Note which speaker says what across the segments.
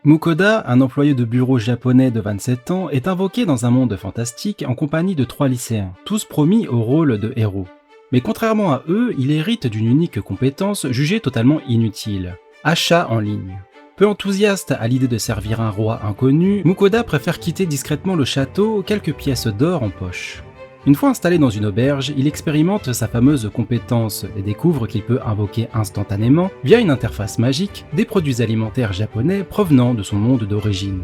Speaker 1: Mukoda, un employé de bureau japonais de 27 ans, est invoqué dans un monde fantastique en compagnie de 3 lycéens, tous promis au rôle de héros. Mais contrairement à eux, il hérite d'une unique compétence jugée totalement inutile: achat en ligne. Peu enthousiaste à l'idée de servir un roi inconnu, Mukoda préfère quitter discrètement le château, quelques pièces d'or en poche. Une fois installé dans une auberge, il expérimente sa fameuse compétence et découvre qu'il peut invoquer instantanément, via une interface magique, des produits alimentaires japonais provenant de son monde d'origine.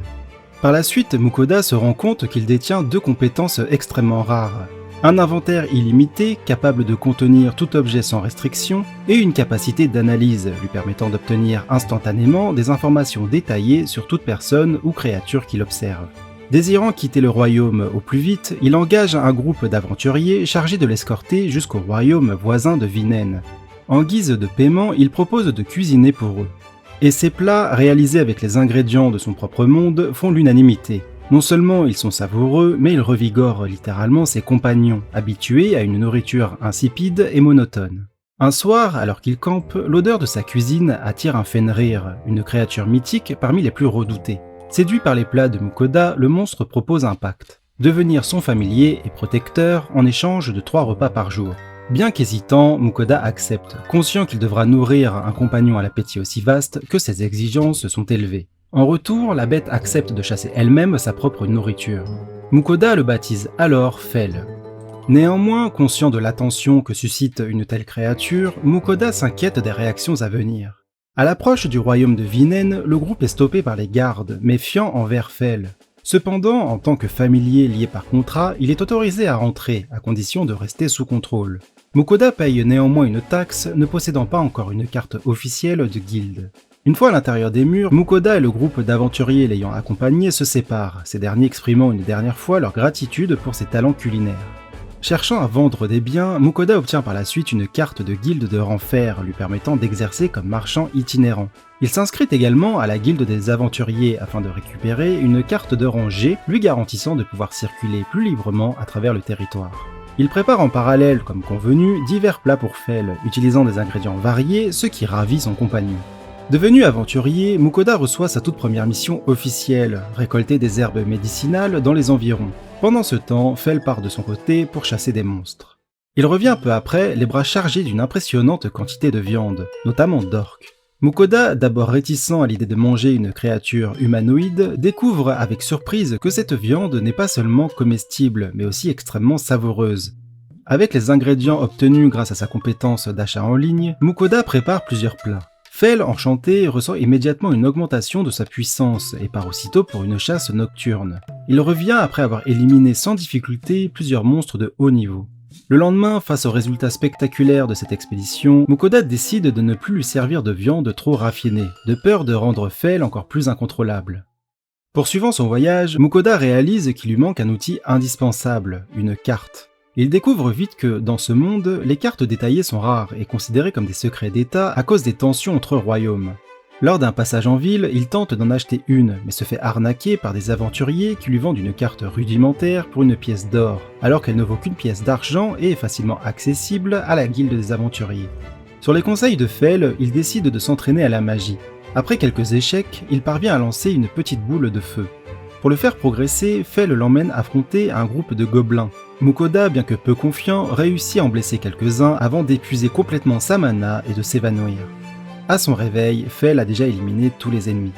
Speaker 1: Par la suite, Mukoda se rend compte qu'il détient 2 compétences extrêmement rares: un inventaire illimité, capable de contenir tout objet sans restriction, et une capacité d'analyse, lui permettant d'obtenir instantanément des informations détaillées sur toute personne ou créature qu'il observe. Désirant quitter le royaume au plus vite, il engage un groupe d'aventuriers chargés de l'escorter jusqu'au royaume voisin de Vinen. En guise de paiement, il propose de cuisiner pour eux. Et ces plats, réalisés avec les ingrédients de son propre monde, font l'unanimité. Non seulement ils sont savoureux, mais ils revigorent littéralement ses compagnons, habitués à une nourriture insipide et monotone. Un soir, alors qu'il campe, l'odeur de sa cuisine attire un Fenrir, une créature mythique parmi les plus redoutées. Séduit par les plats de Mukoda, le monstre propose un pacte: devenir son familier et protecteur en échange de 3 repas par jour. Bien qu'hésitant, Mukoda accepte, conscient qu'il devra nourrir un compagnon à l'appétit aussi vaste que ses exigences sont élevées. En retour, la bête accepte de chasser elle-même sa propre nourriture. Mukoda le baptise alors Fel. Néanmoins, conscient de l'attention que suscite une telle créature, Mukoda s'inquiète des réactions à venir. À l'approche du royaume de Vinen, le groupe est stoppé par les gardes, méfiants envers Fel. Cependant, en tant que familier lié par contrat, il est autorisé à rentrer, à condition de rester sous contrôle. Mukoda paye néanmoins une taxe, ne possédant pas encore une carte officielle de guilde. Une fois à l'intérieur des murs, Mukoda et le groupe d'aventuriers l'ayant accompagné se séparent, ces derniers exprimant une dernière fois leur gratitude pour ses talents culinaires. Cherchant à vendre des biens, Mukoda obtient par la suite une carte de guilde de rang fer lui permettant d'exercer comme marchand itinérant. Il s'inscrit également à la guilde des aventuriers afin de récupérer une carte de rang G lui garantissant de pouvoir circuler plus librement à travers le territoire. Il prépare en parallèle, comme convenu, divers plats pour Fel, utilisant des ingrédients variés, ce qui ravit son compagnon. Devenu aventurier, Mukoda reçoit sa toute première mission officielle, récolter des herbes médicinales dans les environs. Pendant ce temps, Fel part de son côté pour chasser des monstres. Il revient peu après, les bras chargés d'une impressionnante quantité de viande, notamment d'orques. Mukoda, d'abord réticent à l'idée de manger une créature humanoïde, découvre avec surprise que cette viande n'est pas seulement comestible, mais aussi extrêmement savoureuse. Avec les ingrédients obtenus grâce à sa compétence d'achat en ligne, Mukoda prépare plusieurs plats. Fel, enchanté, ressent immédiatement une augmentation de sa puissance et part aussitôt pour une chasse nocturne. Il revient après avoir éliminé sans difficulté plusieurs monstres de haut niveau. Le lendemain, face aux résultats spectaculaires de cette expédition, Mukoda décide de ne plus lui servir de viande trop raffinée, de peur de rendre Fel encore plus incontrôlable. Poursuivant son voyage, Mukoda réalise qu'il lui manque un outil indispensable, une carte. Il découvre vite que, dans ce monde, les cartes détaillées sont rares et considérées comme des secrets d'État à cause des tensions entre royaumes. Lors d'un passage en ville, il tente d'en acheter une, mais se fait arnaquer par des aventuriers qui lui vendent une carte rudimentaire pour une pièce d'or, alors qu'elle ne vaut qu'une pièce d'argent et est facilement accessible à la guilde des aventuriers. Sur les conseils de Fel, il décide de s'entraîner à la magie. Après quelques échecs, il parvient à lancer une petite boule de feu. Pour le faire progresser, Fel l'emmène affronter un groupe de gobelins. Mukoda, bien que peu confiant, réussit à en blesser quelques-uns avant d'épuiser complètement sa mana et de s'évanouir. À son réveil, Fel a déjà éliminé tous les ennemis.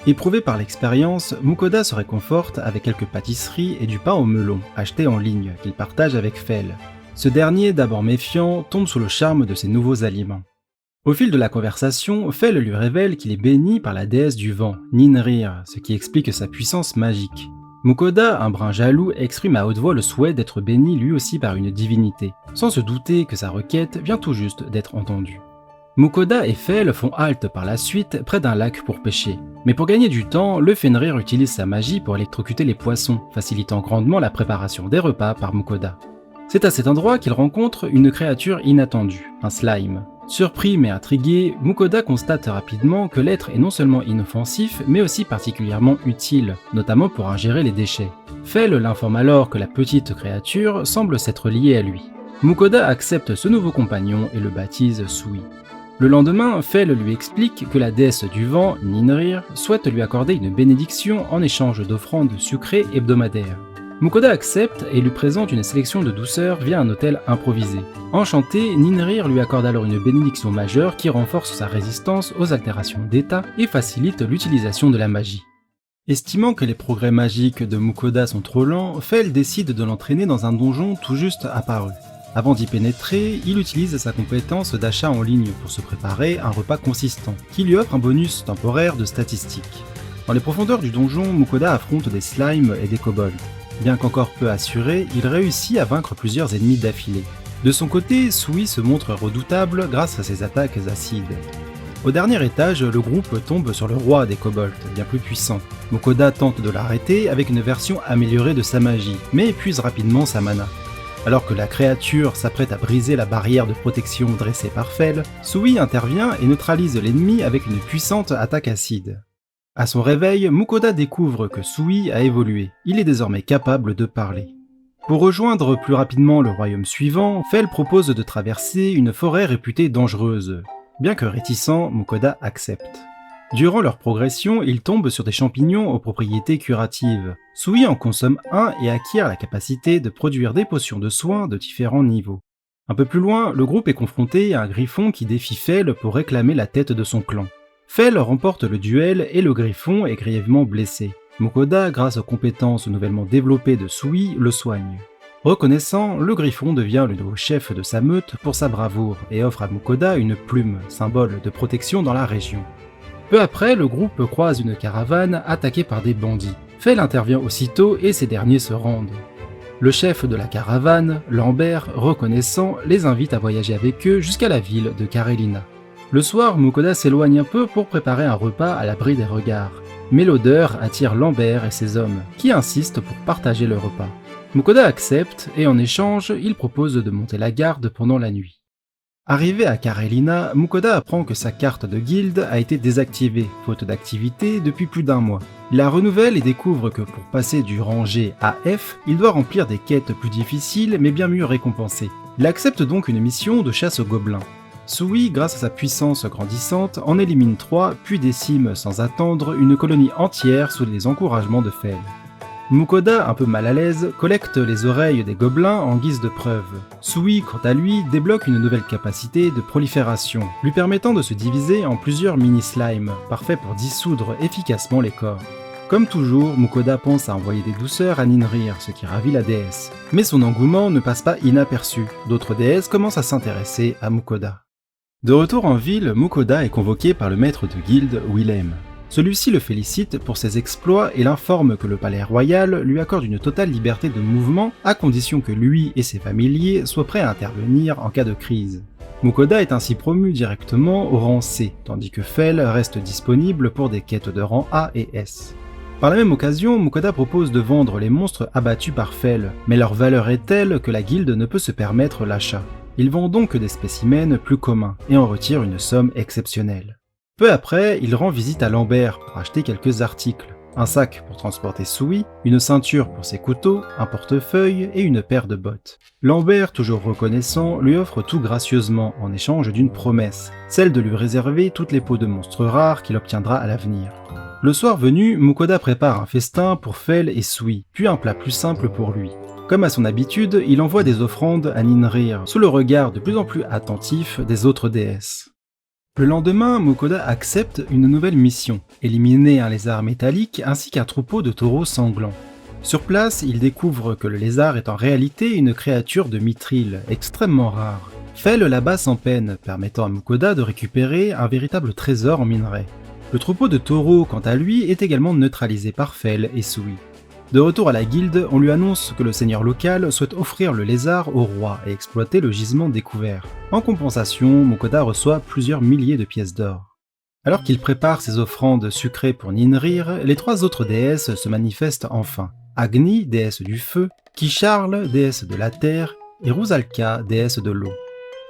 Speaker 1: Éprouvé par l'expérience, Mukoda se réconforte avec quelques pâtisseries et du pain au melon, acheté en ligne, qu'il partage avec Fel. Ce dernier, d'abord méfiant, tombe sous le charme de ces nouveaux aliments. Au fil de la conversation, Fel lui révèle qu'il est béni par la déesse du vent, Ninrir, ce qui explique sa puissance magique. Mukoda, un brin jaloux, exprime à haute voix le souhait d'être béni lui aussi par une divinité, sans se douter que sa requête vient tout juste d'être entendue. Mukoda et Fel font halte par la suite près d'un lac pour pêcher. Mais pour gagner du temps, le Fenrir utilise sa magie pour électrocuter les poissons, facilitant grandement la préparation des repas par Mukoda. C'est à cet endroit qu'il rencontre une créature inattendue, un slime. Surpris mais intrigué, Mukoda constate rapidement que l'être est non seulement inoffensif, mais aussi particulièrement utile, notamment pour ingérer les déchets. Fel l'informe alors que la petite créature semble s'être liée à lui. Mukoda accepte ce nouveau compagnon et le baptise Sui. Le lendemain, Fel lui explique que la déesse du vent, Ninrir, souhaite lui accorder une bénédiction en échange d'offrandes sucrées hebdomadaires. Mukoda accepte et lui présente une sélection de douceurs via un autel improvisé. Enchanté, Ninrir lui accorde alors une bénédiction majeure qui renforce sa résistance aux altérations d'état et facilite l'utilisation de la magie. Estimant que les progrès magiques de Mukoda sont trop lents, Fel décide de l'entraîner dans un donjon tout juste apparu. Avant d'y pénétrer, il utilise sa compétence d'achat en ligne pour se préparer un repas consistant, qui lui offre un bonus temporaire de statistiques. Dans les profondeurs du donjon, Mukoda affronte des slimes et des kobolds. Bien qu'encore peu assuré, il réussit à vaincre plusieurs ennemis d'affilée. De son côté, Sui se montre redoutable grâce à ses attaques acides. Au dernier étage, le groupe tombe sur le roi des kobolds, bien plus puissant. Mukoda tente de l'arrêter avec une version améliorée de sa magie, mais épuise rapidement sa mana. Alors que la créature s'apprête à briser la barrière de protection dressée par Fel, Sui intervient et neutralise l'ennemi avec une puissante attaque acide. À son réveil, Mukoda découvre que Sui a évolué, il est désormais capable de parler. Pour rejoindre plus rapidement le royaume suivant, Fel propose de traverser une forêt réputée dangereuse. Bien que réticent, Mukoda accepte. Durant leur progression, ils tombent sur des champignons aux propriétés curatives. Sui en consomme un et acquiert la capacité de produire des potions de soins de différents niveaux. Un peu plus loin, le groupe est confronté à un griffon qui défie Fel pour réclamer la tête de son clan. Fel remporte le duel et le griffon est grièvement blessé. Mukoda, grâce aux compétences nouvellement développées de Sui, le soigne. Reconnaissant, le griffon devient le nouveau chef de sa meute pour sa bravoure et offre à Mukoda une plume, symbole de protection dans la région. Peu après, le groupe croise une caravane attaquée par des bandits. Fel intervient aussitôt et ces derniers se rendent. Le chef de la caravane, Lambert, reconnaissant, les invite à voyager avec eux jusqu'à la ville de Karelina. Le soir, Mukoda s'éloigne un peu pour préparer un repas à l'abri des regards. Mais l'odeur attire Lambert et ses hommes, qui insistent pour partager le repas. Mukoda accepte et en échange, il propose de monter la garde pendant la nuit. Arrivé à Karelina, Mukoda apprend que sa carte de guilde a été désactivée, faute d'activité, depuis plus d'un mois. Il la renouvelle et découvre que pour passer du rang G à F, il doit remplir des quêtes plus difficiles mais bien mieux récompensées. Il accepte donc une mission de chasse aux gobelins. Sui, grâce à sa puissance grandissante, en élimine 3 puis décime sans attendre une colonie entière sous les encouragements de Fel. Mukoda, un peu mal à l'aise, collecte les oreilles des gobelins en guise de preuve. Sui, quant à lui, débloque une nouvelle capacité de prolifération, lui permettant de se diviser en plusieurs mini-slimes, parfaits pour dissoudre efficacement les corps. Comme toujours, Mukoda pense à envoyer des douceurs à Ninrir, ce qui ravit la déesse. Mais son engouement ne passe pas inaperçu, d'autres déesses commencent à s'intéresser à Mukoda. De retour en ville, Mukoda est convoqué par le maître de guilde, Willem. Celui-ci le félicite pour ses exploits et l'informe que le palais royal lui accorde une totale liberté de mouvement à condition que lui et ses familiers soient prêts à intervenir en cas de crise. Mukoda est ainsi promu directement au rang C, tandis que Fel reste disponible pour des quêtes de rang A et S. Par la même occasion, Mukoda propose de vendre les monstres abattus par Fel, mais leur valeur est telle que la guilde ne peut se permettre l'achat. Il vend donc des spécimens plus communs et en retire une somme exceptionnelle. Peu après, il rend visite à Lambert pour acheter quelques articles. Un sac pour transporter Sui, une ceinture pour ses couteaux, un portefeuille et une paire de bottes. Lambert, toujours reconnaissant, lui offre tout gracieusement en échange d'une promesse, celle de lui réserver toutes les peaux de monstres rares qu'il obtiendra à l'avenir. Le soir venu, Mukoda prépare un festin pour Fel et Sui, puis un plat plus simple pour lui. Comme à son habitude, il envoie des offrandes à Ninrir, sous le regard de plus en plus attentif des autres déesses. Le lendemain, Mukoda accepte une nouvelle mission, éliminer un lézard métallique ainsi qu'un troupeau de taureaux sanglants. Sur place, il découvre que le lézard est en réalité une créature de mithril, extrêmement rare. Fel l'abat sans peine, permettant à Mukoda de récupérer un véritable trésor en minerai. Le troupeau de taureaux, quant à lui, est également neutralisé par Fel et Sui. De retour à la guilde, on lui annonce que le seigneur local souhaite offrir le lézard au roi et exploiter le gisement découvert. En compensation, Mukoda reçoit plusieurs milliers de pièces d'or. Alors qu'il prépare ses offrandes sucrées pour Ninrir, les 3 autres déesses se manifestent enfin. Agni, déesse du feu, Kisharl, déesse de la terre, et Rusalka, déesse de l'eau.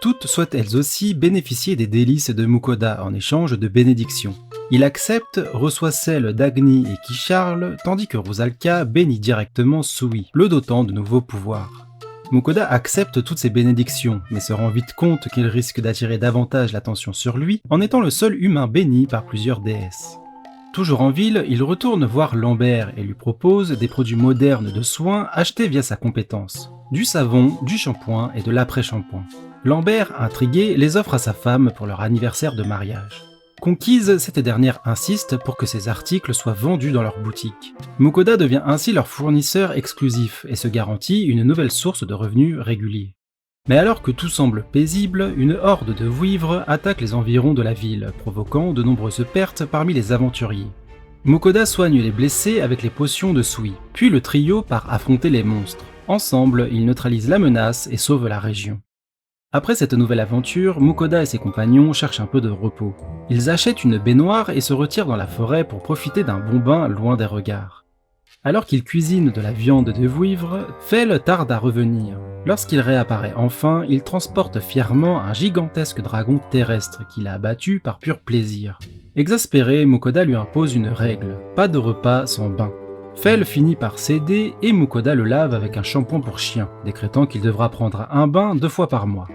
Speaker 1: Toutes souhaitent elles aussi bénéficier des délices de Mukoda en échange de bénédictions. Il accepte, reçoit celles d'Agni et Kisharl, tandis que Rusalka bénit directement Sui, le dotant de nouveaux pouvoirs. Mukoda accepte toutes ces bénédictions, mais se rend vite compte qu'il risque d'attirer davantage l'attention sur lui en étant le seul humain béni par plusieurs déesses. Toujours en ville, il retourne voir Lambert et lui propose des produits modernes de soins achetés via sa compétence. Du savon, du shampoing et de l'après-shampoing. Lambert, intrigué, les offre à sa femme pour leur anniversaire de mariage. Conquise, cette dernière insiste pour que ces articles soient vendus dans leur boutique. Mukoda devient ainsi leur fournisseur exclusif et se garantit une nouvelle source de revenus réguliers. Mais alors que tout semble paisible, une horde de vouivres attaque les environs de la ville, provoquant de nombreuses pertes parmi les aventuriers. Mukoda soigne les blessés avec les potions de Sui, puis le trio part affronter les monstres. Ensemble, ils neutralisent la menace et sauvent la région. Après cette nouvelle aventure, Mukoda et ses compagnons cherchent un peu de repos. Ils achètent une baignoire et se retirent dans la forêt pour profiter d'un bon bain loin des regards. Alors qu'ils cuisinent de la viande de vouivre, Fel tarde à revenir. Lorsqu'il réapparaît enfin, il transporte fièrement un gigantesque dragon terrestre qu'il a abattu par pur plaisir. Exaspéré, Mukoda lui impose une règle, pas de repas sans bain. Fel finit par céder et Mukoda le lave avec un shampoing pour chien, décrétant qu'il devra prendre un bain 2 fois par mois.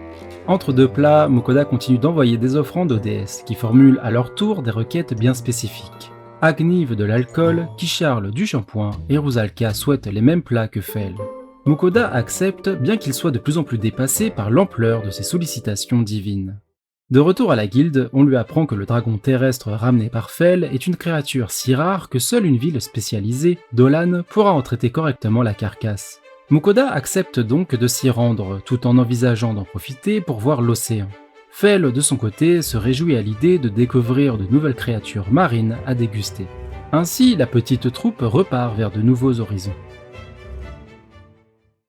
Speaker 1: Entre deux plats, Mukoda continue d'envoyer des offrandes aux déesses, qui formulent à leur tour des requêtes bien spécifiques. Agni veut de l'alcool, Kisharl du shampoing, et Rusalka souhaite les mêmes plats que Fel. Mukoda accepte, bien qu'il soit de plus en plus dépassé par l'ampleur de ses sollicitations divines. De retour à la guilde, on lui apprend que le dragon terrestre ramené par Fel est une créature si rare que seule une ville spécialisée, Dolan, pourra en traiter correctement la carcasse. Mukoda accepte donc de s'y rendre, tout en envisageant d'en profiter pour voir l'océan. Fel, de son côté, se réjouit à l'idée de découvrir de nouvelles créatures marines à déguster. Ainsi, la petite troupe repart vers de nouveaux horizons.